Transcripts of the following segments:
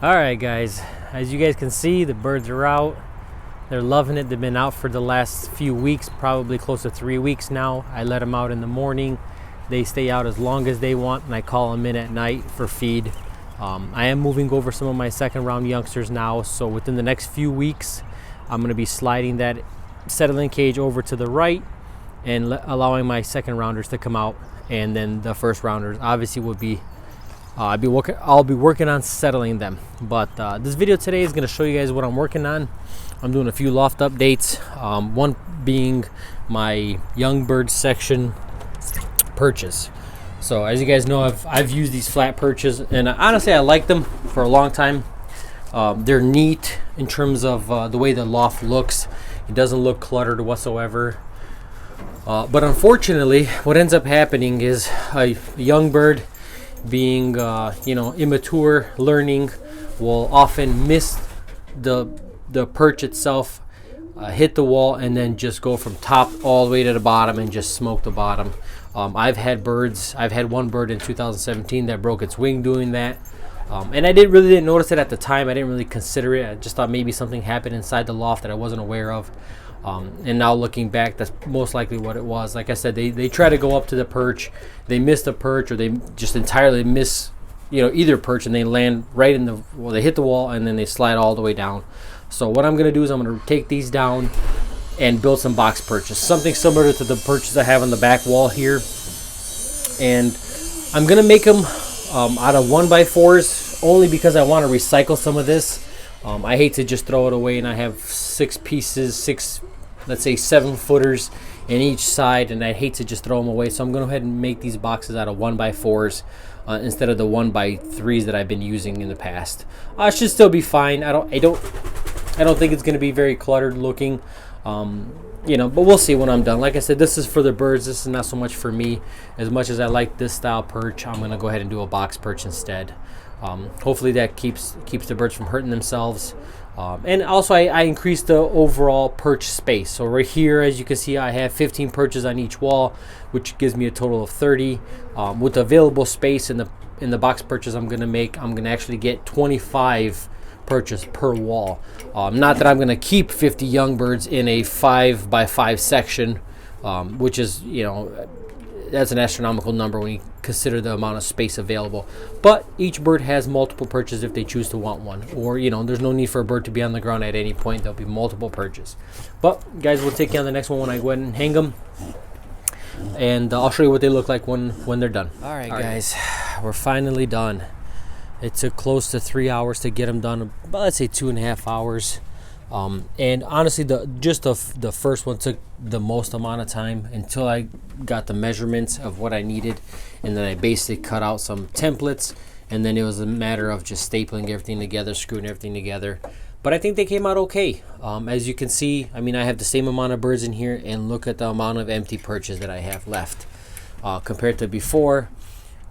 All right, guys, as you guys can see, the birds are out. They're loving it. They've been out for the last few weeks, probably close to 3 weeks now. I let them out in the morning. They stay out as long as they want, and I call them in at night for feed. I am moving over some of my second round youngsters now, so within the next few weeks I'm going to be sliding that settling cage over to the right and allowing my second rounders to come out, and then the first rounders obviously will be I'll be working on settling them. But this video today is going to show you guys what I'm working on. I'm doing a few loft updates, one being my young bird section perches. So as you guys know, I've used these flat perches, and honestly I like them for a long time. They're neat in terms of the way the loft looks. It doesn't look cluttered whatsoever. But unfortunately, what ends up happening is a young bird, being immature, learning, will often miss the perch itself, hit the wall, and then just go from top all the way to the bottom and just smoke the bottom. I've had one bird in 2017 that broke its wing doing that, and I didn't notice it at the time. I didn't really consider it. I just thought maybe something happened inside the loft that I wasn't aware of. And now looking back, that's most likely what it was. Like I said, they try to go up to the perch, they miss the perch, or they just entirely miss either perch, and they land right in they hit the wall and then they slide all the way down. So what I'm going to do is I'm going to take these down and build some box perches, something similar to the perches I have on the back wall here. And I'm going to make them out of 1x4s only because I want to recycle some of this. I hate to just throw it away, and I have 6 pieces, let's say 7 footers in each side, and I hate to just throw them away. So I'm going to go ahead and make these boxes out of 1x4s instead of the 1x3s that I've been using in the past. It should still be fine. I don't think it's going to be very cluttered looking, but we'll see when I'm done. Like I said, this is for the birds. This is not so much for me. As much as I like this style perch, I'm going to go ahead and do a box perch instead. Hopefully that keeps the birds from hurting themselves. And also I increased the overall perch space. So right here, as you can see, I have 15 perches on each wall, which gives me a total of 30. With the available space in the box perches I'm going to actually get 25 perches per wall. Not that I'm going to keep 50 young birds in a 5x5 section, which is, that's an astronomical number when you consider the amount of space available. But each bird has multiple perches if they choose to want one, or there's no need for a bird to be on the ground at any point. There'll be multiple perches. But guys, we'll take you on the next one when I go ahead and hang them, and I'll show you what they look like when they're done. All right, guys, we're finally done. It took close to 3 hours to get them done, about, let's say 2.5 hours. And honestly, the first one took the most amount of time until I got the measurements of what I needed, and then I basically cut out some templates, and then it was a matter of just stapling everything together, screwing everything together. But I think they came out okay. As you can see, I have the same amount of birds in here, and look at the amount of empty perches that I have left compared to before,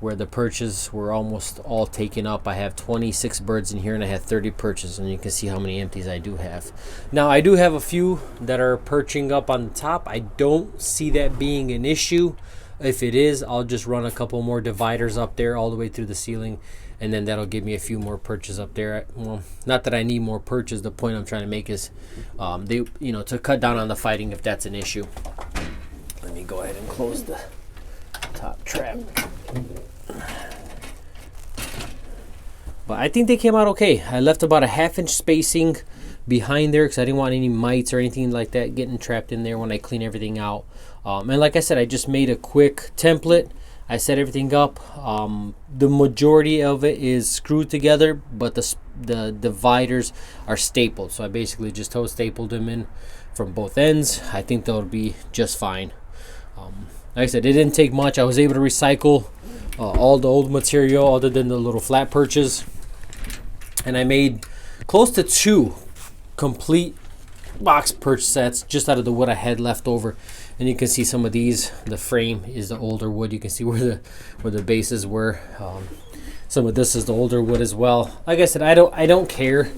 where the perches were almost all taken up. I have 26 birds in here, and I had 30 perches, and you can see how many empties I do have. Now, I do have a few that are perching up on the top. I don't see that being an issue. If it is, I'll just run a couple more dividers up there all the way through the ceiling, and then that'll give me a few more perches up there. Well, not that I need more perches. The point I'm trying to make is to cut down on the fighting if that's an issue. Let me go ahead and close the top trap. But I think they came out okay. I left about a 1/2 inch spacing behind there because I didn't want any mites or anything like that getting trapped in there when I clean everything out. And like I said, I just made a quick template. I set everything up. The majority of it is screwed together, but the dividers are stapled. So I basically just toe stapled them in from both ends. I think that'll be just fine. Like I said, it didn't take much. I was able to recycle all the old material other than the little flat perches, and I made close to 2 complete box perch sets just out of the wood I had left over. And you can see some of these. The frame is the older wood. You can see where the bases were. Some of this is the older wood as well. Like I said, I don't care.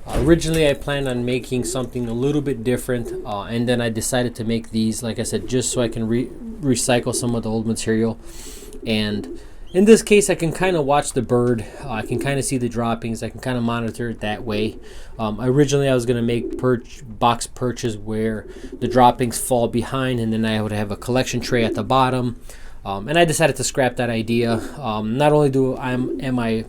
Originally, I planned on making something a little bit different, and then I decided to make these, like I said, just so I can recycle some of the old material. And in this case, I can kind of watch the bird. I can kind of see the droppings. I can kind of monitor it that way. Originally, I was going to make box perches where the droppings fall behind, and then I would have a collection tray at the bottom. And I decided to scrap that idea. Not only am I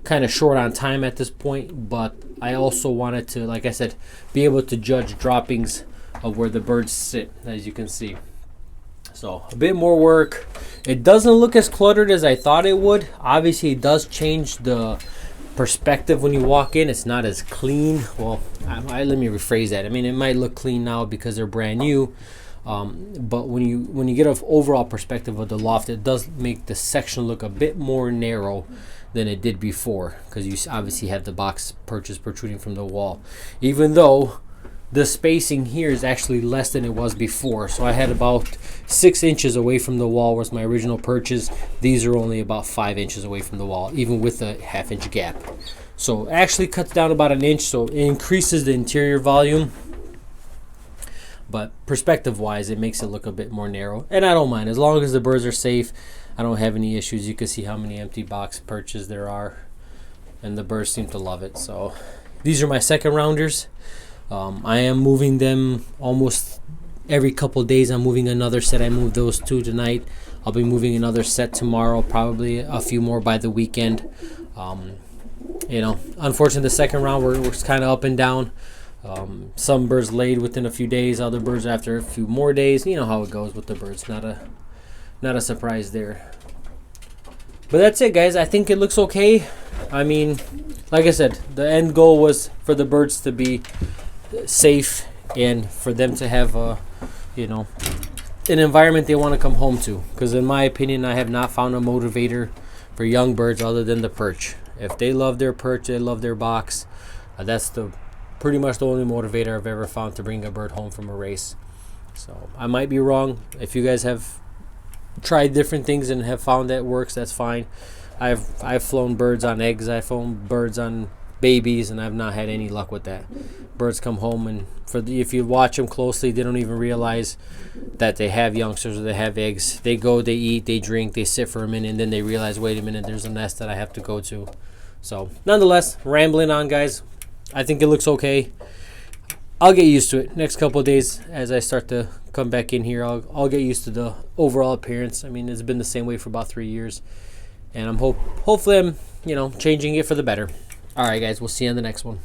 kind of short on time at this point, but I also wanted to, like I said, be able to judge droppings of where the birds sit, as you can see. So a bit more work. It doesn't look as cluttered as I thought it would. Obviously, it does change the perspective when you walk in. It's not as clean. Well, let me rephrase that. I mean, it might look clean now because they're brand new. But when you get an overall perspective of the loft, it does make the section look a bit more narrow than it did before, because you obviously have the box perches protruding from the wall, even though the spacing here is actually less than it was before. So I had about 6 inches away from the wall was my original perches. These are only about 5 inches away from the wall, even with a half-inch gap. So it actually cuts down about an inch, so it increases the interior volume. But perspective wise, it makes it look a bit more narrow, and I don't mind as long as the birds are safe. I don't have any issues. You can see how many empty box perches there are, and the birds seem to love it. So these are my second rounders. I am moving them almost every couple of days. I'm moving another set. I moved those 2 tonight. I'll be moving another set tomorrow, probably a few more by the weekend. Unfortunately, the second round was kind of up and down. Some birds laid within a few days, other birds after a few more days. You know how it goes with the birds. Not a surprise there. But that's it, guys. I think it looks okay. I mean, like I said, the end goal was for the birds to be safe and for them to have an environment they want to come home to. Because in my opinion, I have not found a motivator for young birds other than the perch. If they love their perch, they love their box. That's pretty much the only motivator I've ever found to bring a bird home from a race. So I might be wrong. If you guys have tried different things and have found that works, that's fine. I've flown birds on eggs. I've flown birds on babies, and I've not had any luck with that. Birds come home, and if you watch them closely, they don't even realize that they have youngsters or they have eggs. They go, they eat, they drink, they sit for a minute, and then they realize, wait a minute, there's a nest that I have to go to. So nonetheless, rambling on, guys. I think it looks okay. I'll get used to it. Next couple of days, as I start to come back in here, I'll get used to the overall appearance. I mean, it's been the same way for about 3 years, and I'm hopefully I'm changing it for the better. All right, guys, we'll see you on the next one.